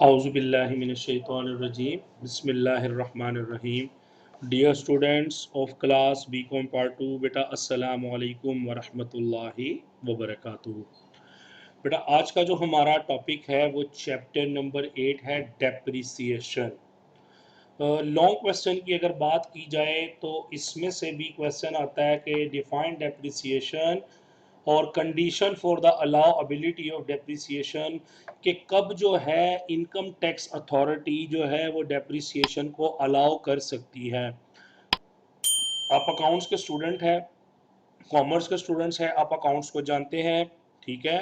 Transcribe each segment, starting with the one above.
Auzubillahi minash-shaytanir-rajim. Bismillahir-rahmanir-rahim. Dear students of class BCom Part 2, बेटा अस्सलामु अलैकुम व रहमतुल्लाहि व बरकातुहू। बेटा आज का जो हमारा टॉपिक है वो चैप्टर नंबर 8 है डेप्रिसिएशन। लॉन्ग क्वेश्चन की अगर बात की जाए तो इसमें से भी क्वेश्चन आता है कि डिफाइन डेप्रिसिएशन और condition for the allowability of depreciation, कि कब जो है इनकम टैक्स अथॉरिटी जो है वो डेप्रिसिएशन को अलाउ कर सकती है। आप अकाउंट्स के स्टूडेंट हैं, कॉमर्स के स्टूडेंट्स हैं, आप अकाउंट्स को जानते हैं, ठीक है।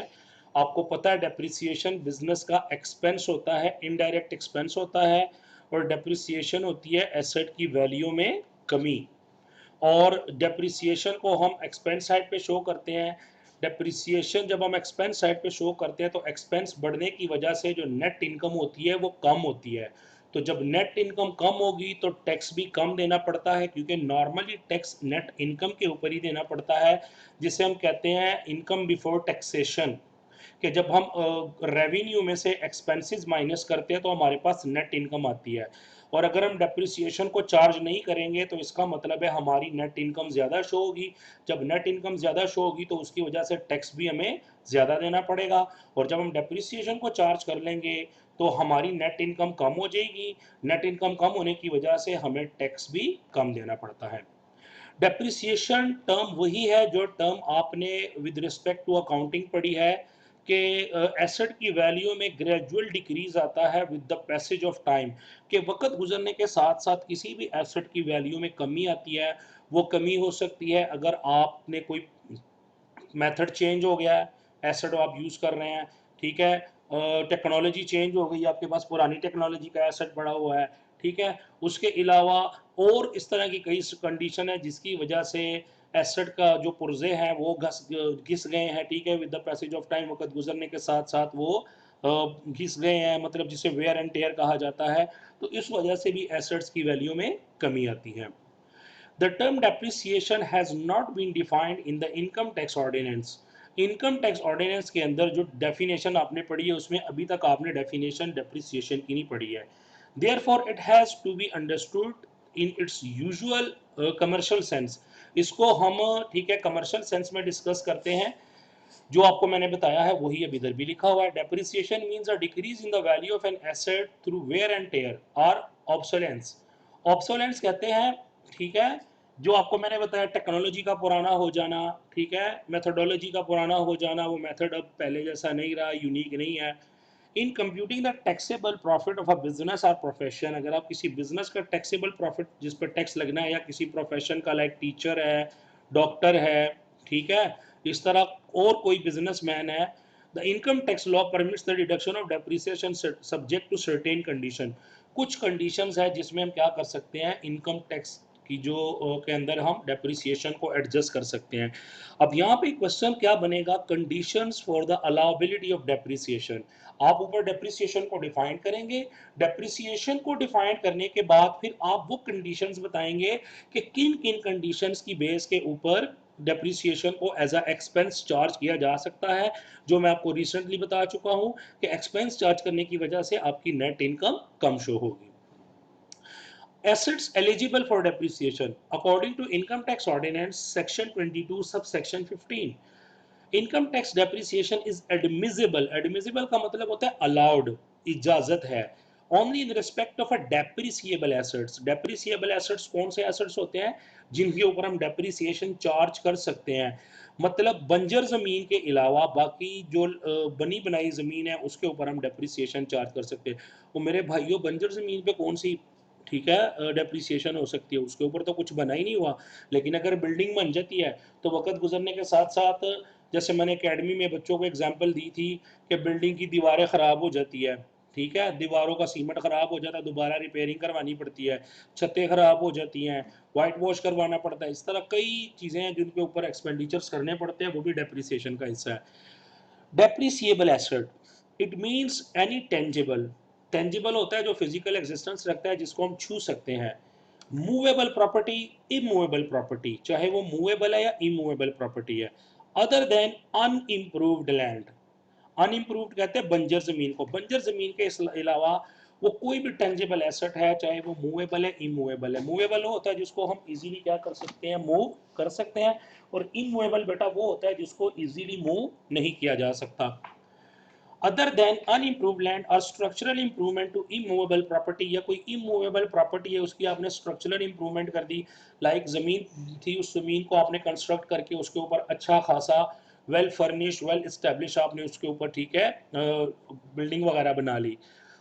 आपको पता है डेप्रिसिएशन बिजनेस का एक्सपेंस होता है, इनडायरेक्ट एक्सपेंस होता है, और डेप्रिसिएशन होती है एसेट की वैल्यू में कमी। और डेप्रिसिएशन को हम एक्सपेंस साइड पे शो करते हैं। डेप्रिसिएशन जब हम एक्सपेंस साइड पे शो करते हैं तो एक्सपेंस बढ़ने की वजह से जो नेट इनकम होती है वो कम होती है। तो जब नेट इनकम कम होगी तो टैक्स भी कम देना पड़ता है, क्योंकि नॉर्मली टैक्स नेट इनकम के ऊपर ही देना पड़ता है, जिसे हम कहते हैं इनकम बिफोर टैक्सेशन। कि जब हम रेवेन्यू में से एक्सपेंसेस माइनस करते हैं तो हमारे पास नेट इनकम आती है। और अगर हम डेप्रिसिएशन को चार्ज नहीं करेंगे तो इसका मतलब है हमारी नेट इनकम ज़्यादा शो होगी। जब नेट इनकम ज़्यादा शो होगी तो उसकी वजह से टैक्स भी हमें ज़्यादा देना पड़ेगा। और जब हम डेप्रिसिएशन को चार्ज कर लेंगे तो हमारी नेट इनकम कम हो जाएगी। नेट इनकम कम होने की वजह से हमें टैक्स भी कम देना पड़ता है। डेप्रिसिएशन टर्म वही है जो टर्म आपने विद रिस्पेक्ट टू अकाउंटिंग पढ़ी है, कि एसेट की वैल्यू में ग्रेजुअल डिक्रीज आता है with the passage of time. कि वक्त गुजरने के साथ साथ किसी भी एसेट की वैल्यू में कमी आती है। वो कमी हो सकती है अगर आपने कोई मेथड चेंज हो गया है, एसेट आप यूज़ कर रहे हैं, ठीक है, टेक्नोलॉजी चेंज हो गई, आपके पास पुरानी टेक्नोलॉजी का एसेट पड़ा हुआ है, ठीक है। उसके अलावा और इस तरह की कई कंडीशन है जिसकी वजह से एसेट का जो पुर्जे हैं वो घिस गए हैं, ठीक है, with the passage of time, वक्त गुजरने के साथ साथ वो घिस गए हैं, मतलब जिसे वेयर एंड टेयर कहा जाता है। तो इस वजह से भी एसेट्स की वैल्यू में कमी आती है। The term depreciation has not been defined in the income tax ordinance. Income tax ordinance के अंदर जो डेफिनेशन आपने पढ़ी है उसमें अभी तक आपने डेफिनेशन डेप्रिसिएशन की नहीं पढ़ी है। Therefore it has to be understood in its usual commercial sense. इसको हम, ठीक है, कमर्शियल सेंस में डिस्कस करते हैं। जो आपको मैंने बताया है वही अब इधर भी लिखा हुआ है। Depreciation means a decrease in the value of an asset through wear and tear और ऑब्सोलेंस। ऑब्सोलेंस कहते हैं, ठीक है, जो आपको मैंने बताया टेक्नोलॉजी का पुराना हो जाना, ठीक है, मेथोडोलॉजी का पुराना हो जाना, वो मेथड अब पहले जैसा नहीं रहा, यूनिक नहीं है। In computing the taxable profit of a business और प्रोफेशन, अगर आप किसी बिजनेस का टैक्सेबल प्रॉफिट जिस पर टैक्स लगना है, या किसी प्रोफेशन का, लाइक टीचर है, डॉक्टर है, ठीक है, इस तरह और कोई बिजनेसमैन है, the income tax law permits the deduction of depreciation subject to certain condition. कुछ कंडीशंस है जिसमें हम क्या कर सकते हैं, इनकम टैक्स की जो के अंदर हम डेप्रिसिएशन को एडजस्ट कर सकते हैं। अब यहाँ पे क्वेश्चन क्या बनेगा, conditions for the allowability of depreciation. आप ऊपर डेप्रिसिएशन को डिफाइन करेंगे। डेप्रिसिएशन को डिफाइन करने के बाद फिर आप वो कंडीशंस बताएंगे कि किन किन कंडीशंस की बेस के ऊपर डेप्रिसिएशन को एज अ एक्सपेंस चार्ज किया जा सकता है। जो मैं आपको रिसेंटली बता चुका हूं कि एक्सपेंस चार्ज करने की वजह से आपकी नेट इनकम कम शो होगी। Assets eligible for depreciation according to Income Tax Ordinance Section 22 subsection 15, income tax depreciation is admissible. Admissible का मतलब होता है अलाउड, इजाजत है, only in respect of a depreciable assets. Depreciable assets कौन से एसेट्स होते हैं, जिनके ऊपर हम डेप्रिसिएशन चार्ज कर सकते हैं। मतलब बंजर जमीन के अलावा बाकी जो बनी बनाई जमीन है उसके ऊपर हम डेप्रिसिएशन चार्ज कर सकते हैं। वो मेरे भाइयों, बंजर जमीन पे कौन सी, ठीक है, डेप्रिसिएशन हो सकती है, उसके ऊपर तो कुछ बना ही नहीं हुआ। लेकिन अगर बिल्डिंग बन जाती है तो वक्त गुजरने के साथ साथ, जैसे मैंने एकेडमी में बच्चों को एग्जांपल दी थी कि बिल्डिंग की दीवारें ख़राब हो जाती है, ठीक है, दीवारों का सीमेंट ख़राब हो जाता है, दोबारा रिपेयरिंग करवानी पड़ती है, छतें ख़राब हो जाती हैं, वाइट वॉश करवाना पड़ता है। इस तरह कई चीज़ें हैं जिनके ऊपर एक्सपेंडिचर्स करने पड़ते हैं, वो भी डेप्रिसिएशन का हिस्सा है। Depreciable asset it means any tangible. Tangible होता है जो फिजिकल एग्जिस्टेंस रखता है, जिसको हम छू सकते हैं। मूवेबल प्रॉपर्टी, इमूवेबल प्रॉपर्टी, चाहे वो मूवेबल है या इमूवेबल प्रॉपर्टी है, अदर देन अनइम्प्रूव्ड लैंड। अनइम्प्रूव्ड कहते हैं बंजर जमीन को। बंजर जमीन के अलावा वो कोई भी टेंजिबल एसेट है, चाहे वो मूवेबल है इमूवेबल है। मूवेबल वो होता है जिसको हम इजीली क्या कर सकते हैं, मूव कर सकते हैं, और इमूवेबल बेटा वो होता है जिसको इजीली मूव नहीं किया जा सकता। अदर देन अनइम्प्रूव्ड लैंड और structural improvement to immovable property, या कोई इमूवेबल प्रॉपर्टी है उसकी आपने स्ट्रक्चरल इंप्रूवमेंट कर दी, लाइक जमीन थी उस जमीन को आपने कंस्ट्रक्ट करके उसके ऊपर अच्छा खासा वेल फर्निश वेल इस्टेब्लिश आपने उसके ऊपर ठीक है बिल्डिंग वगैरह बना ली।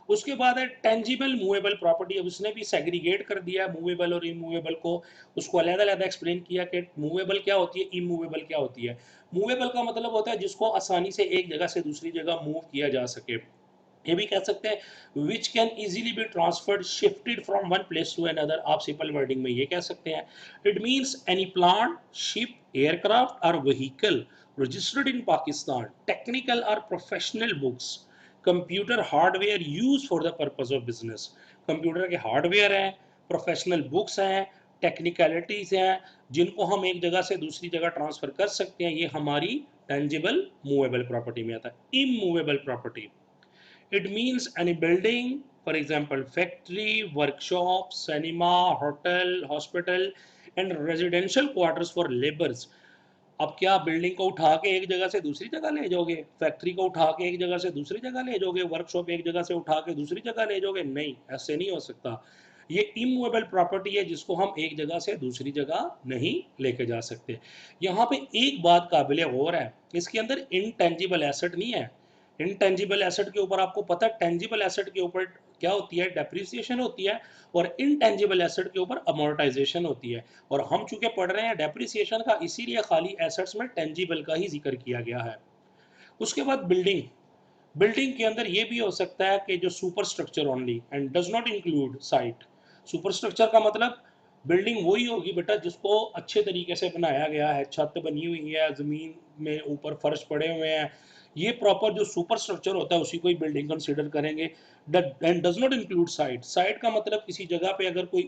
उसके बाद है टेंजिबल मूवेबल प्रॉपर्टी। अब उसने भी सेग्रीगेट कर दिया मूवेबल और इमूवेबल को, उसको अलग अलग एक्सप्लेन किया कि मूवेबल क्या होती है, इमूवेबल क्या होती है। मूवेबल का मतलब होता है जिसको आसानी से एक जगह से दूसरी जगह मूव किया जा सके। ये भी कह सकते हैं which can easily be transferred shifted from one place to another. आप सिंपल वर्डिंग में ये कह सकते हैं, it means any plant ship aircraft और vehicle registered in Pakistan, technical और professional books, computer hardware use for the purpose of business. Computer के hardware हैं, प्रोफेशनल बुक्स हैं, टेक्निकलिटीज हैं, जिनको हम एक जगह से दूसरी जगह ट्रांसफर कर सकते हैं, ये हमारी टेंजिबल मूवेबल प्रॉपर्टी में आता है। Immovable property, it means any building, for example factory, workshop, cinema, hotel, hospital and residential quarters for laborers। अब क्या बिल्डिंग को उठा के एक जगह से दूसरी जगह ले जाओगे, फैक्ट्री को उठा के एक जगह से दूसरी जगह ले जाओगे, वर्कशॉप एक जगह से उठा के दूसरी जगह ले जाओगे? नहीं, ऐसे नहीं हो सकता। ये इमूवेबल प्रॉपर्टी है जिसको हम एक जगह से दूसरी जगह नहीं लेके जा सकते। यहाँ पे एक बात काबिल गौर है, इसके अंदर इनटेंजिबल एसेट नहीं है। इनटेंजिबल एसेट के ऊपर आपको पता है, टेंजिबल एसेट के ऊपर क्या होती है, डेप्रिसिएशन होती है, और इनटेंजिबल एसेट के ऊपर अमोर्टाइजेशन होती है। और हम चूंकि पढ़ रहे हैं डेप्रिसिएशन का, इसीलिए खाली एसेट्स में टेंजिबल का ही जिक्र किया गया है। उसके बाद बिल्डिंग, बिल्डिंग के अंदर ये भी हो सकता है कि जो super structure only and does not include site. Super structure का मतलब बिल्डिंग वही होगी बेटा जिसको अच्छे तरीके से बनाया गया है, छत बनी हुई है, जमीन में ऊपर फर्श पड़े हुए हैं, ये प्रॉपर जो सुपर स्ट्रक्चर होता है उसी को ही बिल्डिंग कंसीडर करेंगे। And does not include site. Site का मतलब किसी जगह पे अगर कोई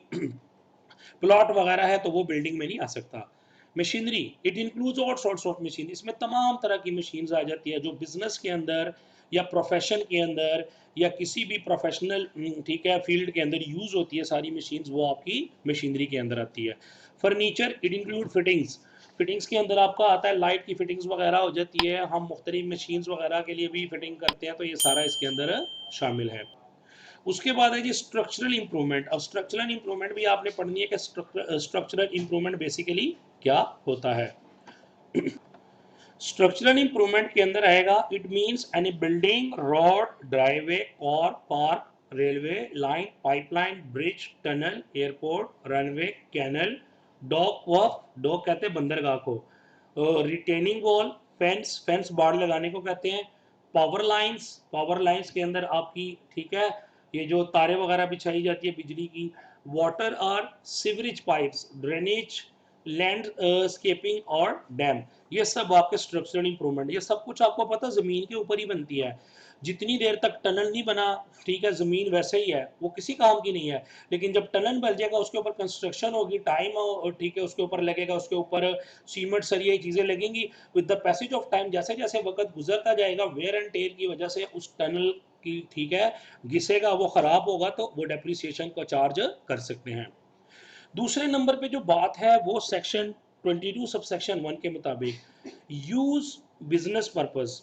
प्लॉट वगैरह है तो वो बिल्डिंग में नहीं आ सकता। Machinery, it includes all sorts of machine, इसमें तमाम तरह की मशीन्स आ जाती है जो बिजनेस के अंदर या प्रोफेशन के अंदर या किसी भी प्रोफेशनल ठीक है फील्ड के अंदर यूज होती है, सारी मशीन्स वो आपकी मशीनरी के अंदर आती है। Furniture, it include fittings, fittings के अंदर आपका आता है लाइट की फिटिंग्स वगैरह हो जाती है, हम मुख्तलिफ मशीन्स वगैरह के लिए भी फिटिंग करते हैं, तो ये सारा इसके अंदर शामिल है। उसके बाद है जी स्ट्रक्चरल इंप्रूवमेंट। अब स्ट्रक्चरल इंप्रूवमेंट भी आपने पढ़नी है कि स्ट्रक्चरल इंप्रूवमेंट बेसिकली क्या होता है। स्ट्रक्चरल इंप्रूवमेंट के अंदर आएगा, it means any building, road, driveway और park, railway line, pipeline, bridge, tunnel, airport, runway, canal, dock work, dock कहते हैं बंदरगाह को, रिटेनिंग वॉल, फेंस, फेंस बाड़ लगाने को कहते हैं, पावर लाइंस, पावर लाइंस के अंदर आपकी ठीक है ये जो तारे वगैरह बिछाई जाती है बिजली की, वाटर और सीवरेज पाइप्स, ड्रेनेज, लैंडस्केपिंग और डैम, ये सब आपके स्ट्रक्चरल इंप्रूवमेंट। ये सब कुछ आपको पता जमीन के ऊपर ही बनती है। जितनी देर तक टनल नहीं बना ठीक है जमीन वैसे ही है, वो किसी काम की नहीं है। लेकिन जब टनल बन जाएगा उसके ऊपर कंस्ट्रक्शन होगी, टाइम ठीक है उसके ऊपर लगेगा, उसके ऊपर सीमेंट सरिया चीजें लगेंगी। With the passage of time जैसे जैसे वक्त गुजरता जाएगा वेयर एंड टेयर की वजह से उस टनल की ठीक है घिसेगा, वो खराब होगा, तो वो डेप्रिसिएशन को चार्ज कर सकते हैं। दूसरे नंबर पे जो बात है वो सेक्शन 22 सब सेक्शन 1 के मुताबिक यूज बिजनेस पर्पस,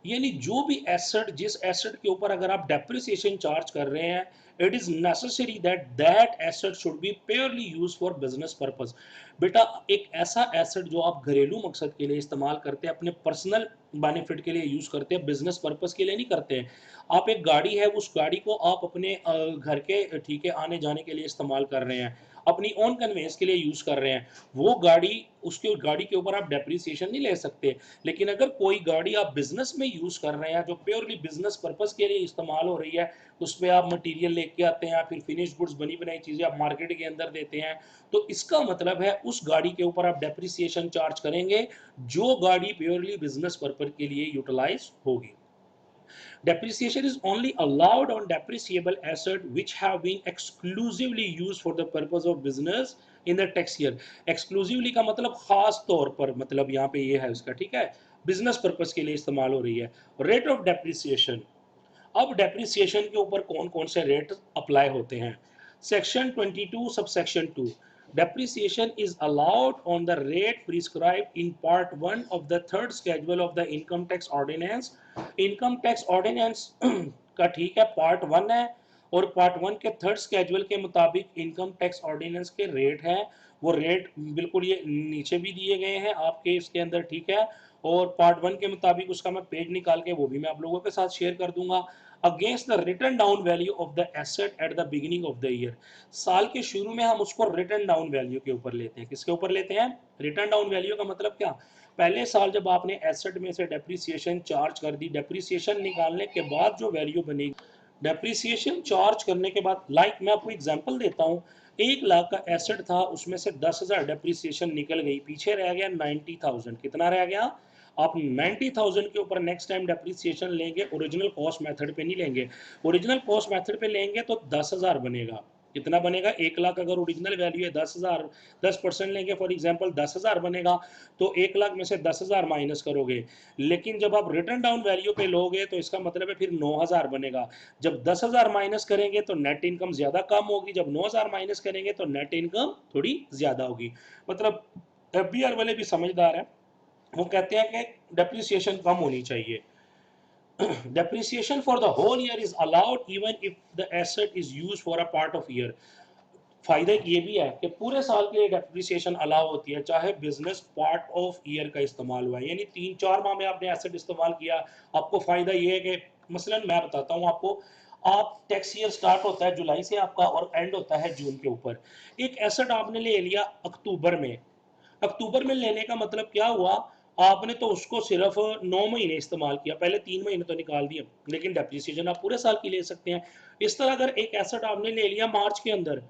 यानी जो भी एसेट, जिस एसेट के ऊपर अगर आप डेप्रिसिएशन चार्ज कर रहे हैं, it is necessary that that asset should be purely use for business purpose. बेटा एक ऐसा एसेट जो आप घरेलू मकसद के लिए इस्तेमाल करते हैं, अपने पर्सनल बेनिफिट के लिए यूज करते हैं, बिजनेस पर्पस के लिए नहीं करते हैं। आप एक गाड़ी है, उस गाड़ी को आप अपने घर के ठीक है आने जाने के लिए इस्तेमाल कर रहे हैं, अपनी ओन कन्वेंस के लिए यूज कर रहे हैं, वो गाड़ी, उसके गाड़ी के ऊपर आप डेप्रिसिएशन नहीं ले सकते। लेकिन अगर कोई गाड़ी आप बिजनेस में यूज कर रहे हैं जो प्योरली बिजनेस पर्पस के लिए इस्तेमाल हो रही है, उसमें आप मटेरियल लेके आते हैं, फिर फिनिश गुड्स बनी बनाई चीजें आप मार्केट के अंदर देते हैं, तो इसका मतलब है उस गाड़ी के ऊपर आप डेप्रिसिएशन चार्ज करेंगे जो गाड़ी प्योरली बिजनेस पर्पस के लिए यूटिलाइज होगी। Depreciation is only allowed on depreciable asset which have been exclusively used for the purpose of business in the tax year। exclusively का मतलब खास तौर पर, मतलब यहाँ पे ये है उसका ठीक है, बिजनेस पर्पस के लिए इस्तेमाल हो रही है। रेट ऑफ डेप्रिसिएशन, अब डेप्रिसिएशन के ऊपर कौन कौन से रेट अप्लाई होते हैं। Section 22 subsection 2, depreciation is allowed on the rate prescribed in part 1 of the third schedule of the income tax ordinance। Income tax ordinance का ठीक है पार्ट 1 है, और पार्ट 1 के थर्ड स्केड्यूल के मुताबिक इनकम टैक्स ऑर्डिनेंस के रेट हैं, वो रेट बिल्कुल ये नीचे भी दिए गए हैं आपके इसके अंदर, ठीक है। और पार्ट 1 के मुताबिक उसका मैं पेज निकाल के वो भी मैं आप लोगों के साथ शेयर कर दूंगा। Against the return down value of the asset at the beginning of the year, साल के शुरू में हम उसको रिटर्न डाउन वैल्यू के ऊपर लेते हैं। किसके ऊपर लेते हैं? रिटर्न डाउन वैल्यू का मतलब क्या? पहले साल जब आपने एसेट में से डेप्रिसिएशन चार्ज कर दी, डेप्रिसिएशन निकालने के बाद जो वैल्यू बनेगी, डेप्रिसिएशन चार्ज करने के बाद, लाइक मैं आपको एग्जांपल देता हूँ, 1 लाख का एसेट था, उसमें से 10,000 डेप्रिसिएशन निकल गई, पीछे रह गया 90,000। कितना रह गया? आप 90,000 के ऊपर नेक्स्ट टाइम डेप्रिसिएशन लेंगे, ओरिजिनल कॉस्ट मेथड पे नहीं लेंगे। ओरिजिनल कॉस्ट मेथड पे लेंगे तो 10,000 बनेगा। कितना बनेगा? 1 लाख अगर ओरिजिनल वैल्यू है 10,000, 10% लेंगे फॉर एग्जांपल 10,000 बनेगा, तो 1 लाख में से 10,000 माइनस करोगे। लेकिन जब आप रिटर्न डाउन वैल्यू पे लोगे तो इसका मतलब है फिर 9,000 बनेगा। जब 10,000 माइनस करेंगे तो नेट इनकम ज्यादा कम होगी, जब 9,000 माइनस करेंगे तो नेट इनकम थोड़ी ज्यादा होगी। मतलब एफबीआर वाले भी समझदार है, वो कहते हैं कि डेप्रिसिएशन कम होनी चाहिए। Depreciation for the whole year is allowed even if the asset is used for a part of year. फायदा ये भी है कि पूरे साल के लिए डेप्रिसिएशन अलाउ होती है, चाहे बिजनेस पार्ट ऑफ ईयर का इस्तेमाल हुआ है, यानी 3-4 माह में आपने एसेट इस्तेमाल किया, आपको फायदा ये है कि मसलन मैं बताता हूँ आपको, आप टैक्स ईयर स्टार्ट होता है जुलाई से आपका और एंड होता है जून के ऊपर। एक एसेट आपने ले लिया अक्टूबर में, अक्टूबर में लेने का मतलब क्या हुआ, आपने तो उसको सिर्फ 9 महीने इस्तेमाल किया, पहले 3 महीने तो निकाल दिए, लेकिन डेप्रिसिएशन आप पूरे साल की ले सकते हैं। इस तरह अगर एक एसेट आपने ले लिया मार्च के अंदर,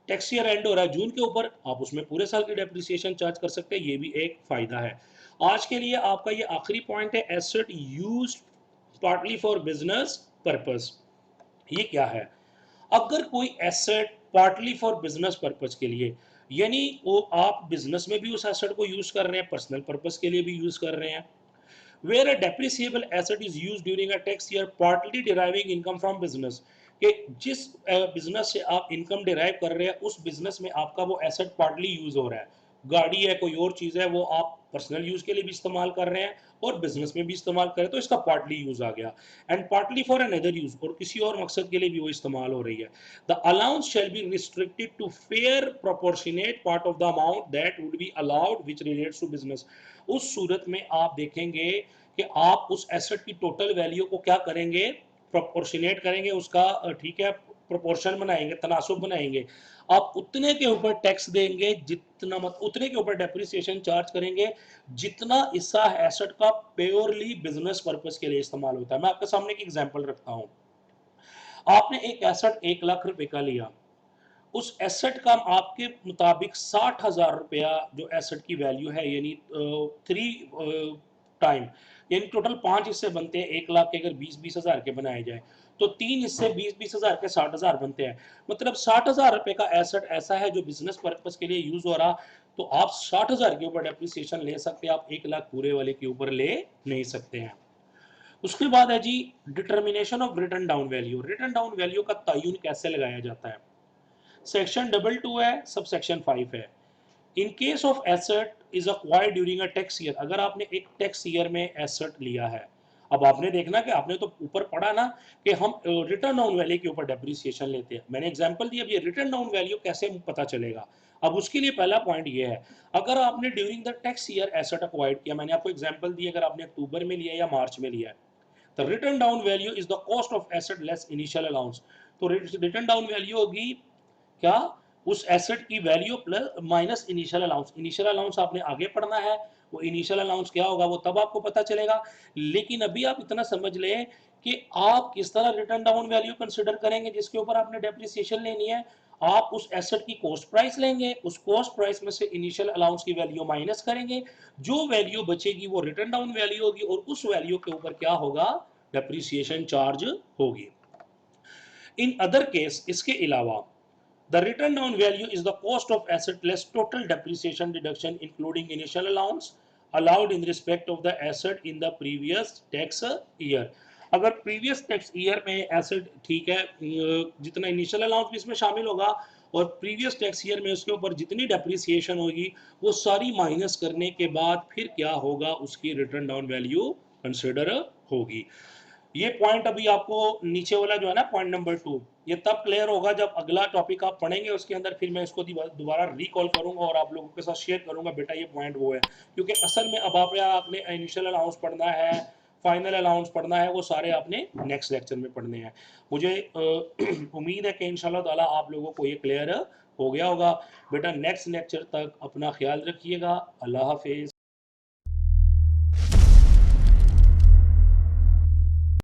टैक्स ईयर एंड हो रहा है जून के ऊपर, आप उसमें पूरे साल की डेप्रिसिएशन चार्ज कर सकते हैं, ये भी एक फायदा है। आज के लिए आपका ये आखिरी पॉइंट है, asset used partly for business purpose. ये क्या है? अगर कोई asset partly for business purpose के लिए, यानी वो आप बिजनेस में भी उस एसेट को यूज कर रहे हैं, पर्सनल पर्पस के लिए भी यूज कर रहे हैं, where a depreciable asset is used during a tax year partly deriving income from business, कि जिस बिजनेस से आप इनकम डिराइव कर रहे हैं उस बिजनेस में आपका वो एसेट पार्टली यूज हो रहा है, गाड़ी है कोई और चीज़ है, वो आप पर्सनल यूज के लिए भी इस्तेमाल कर रहे हैं और बिजनेस में भी इस्तेमाल कर रहे हैं, तो इसका पार्टली यूज आ गया। And partly for another use, और किसी और मकसद के लिए भी वो इस्तेमाल हो रही है। The allowance shall be restricted to fair proportionate part of the amount that would be allowed which relates to business. उस सूरत में आप देखेंगे कि आप उस एसेट की टोटल वैल्यू को क्या करेंगे, प्रोपोर्शनेट करेंगे, उसका ठीक है प्रोपोर्शन बनाएंगे, तनासुब बनाएंगे। आप उतने के ऊपर टैक्स देंगे जितना, मत उतने के ऊपर डेप्रिसिएशन चार्ज करेंगे जितना हिस्सा एसेट का प्योरली बिजनेस पर्पस के लिए इस्तेमाल होता है। मैं आपके सामने एक एग्जांपल रखता हूं, आपने एक एसेट 1 लाख रुपए का लिया, उस एसेट का आपके मुताबिक 60,000 रुपया जो एसेट की वैल्यू है, यानी 3 टाइम, यानी टोटल 5 हिस्से बनते हैं 1 लाख के, अगर 20-20 हज़ार के बनाए जाए तो 3 हिस्से 20-20 हज़ार के 60,000 बनते हैं। मतलब 60,000 रुपए का एसेट ऐसा है जो बिजनेस पर्पज के लिए यूज हो रहा, तो आप 60,000 के ऊपर डेप्रिसिएशन ले सकते हैं, आप 1 लाख पूरे वाले के ऊपर ले नहीं सकते हैं। उसके बाद है जी determination of written down value. Written down value का तयन कैसे लगाया जाता है? सेक्शन 22 है, सब सेक्शन 5 है। In case of asset is acquired during a tax year, अगर आपने एक टैक्स ईयर में एसेट लिया है, अब आपने देखना कि आपने तो ऊपर पढ़ा ना कि हम रिटर्न डाउन वैल्यू के ऊपर डेप्रिसिएशन लेते हैं, मैंने एग्जांपल दिया, अब ये रिटर्न डाउन वैल्यू कैसे पता चलेगा। अब उसके लिए पहला पॉइंट ये है, अगर आपने during the tax year asset acquired किया, मैंने आपको एग्जांपल दिया, अगर आपने अक्टूबर में लिया या मार्च में लिया है, the return down value is the cost of asset less initial allowance. तो रिटर्न डाउन वैल्यू होगी क्या, उस एसेट की value plus minus initial allowance. Initial allowance आपने आगे पढ़ना है, वो इनिशियल अलाउंस क्या होगा वो तब आपको पता चलेगा। लेकिन अभी आप इतना समझ लें कि आप किस तरह रिटर्न डाउन वैल्यू कंसिडर करेंगे जिसके ऊपर आपने डेप्रिसिएशन लेनी है। आप उस एसेट की कॉस्ट प्राइस लेंगे, उस कॉस्ट प्राइस में से इनिशियल अलाउंस की वैल्यू माइनस करेंगे, जो वैल्यू बचेगी वो रिटर्न डाउन वैल्यू होगी, और उस वैल्यू के ऊपर क्या होगा, डेप्रिसिएशन चार्ज होगी। इन अदर केस, इसके अलावा, the written down value is the cost of asset less total depreciation deduction including initial allowance। Allowed in respect of the asset in the previous tax year. अगर previous tax year में asset ठीक है, जितना initial allowance भी इसमें शामिल होगा और प्रीवियस टैक्स ईयर में उसके ऊपर जितनी डेप्रिसिएशन होगी वो सारी माइनस करने के बाद फिर क्या होगा, उसकी रिटर्न डाउन वैल्यू कंसिडर होगी। ये पॉइंट अभी आपको नीचे वाला जो है ना पॉइंट नंबर 2, ये तब क्लियर होगा जब अगला टॉपिक आप पढ़ेंगे, उसके अंदर फिर मैं इसको दोबारा रिकॉल करूंगा और आप लोगों के साथ शेयर करूंगा, बेटा ये पॉइंट वो है। क्योंकि असल में अब आपने इनिशियल अलाउंस पढ़ना है, फाइनल अलाउंस पढ़ना है, वो सारे आपने नेक्स्ट लेक्चर में पढ़ने हैं। मुझे उम्मीद है कि इंशाल्लाह ताला आप लोगों को ये क्लियर हो गया होगा। बेटा नेक्स्ट लेक्चर तक अपना ख्याल रखिएगा। अल्लाह हाफिज।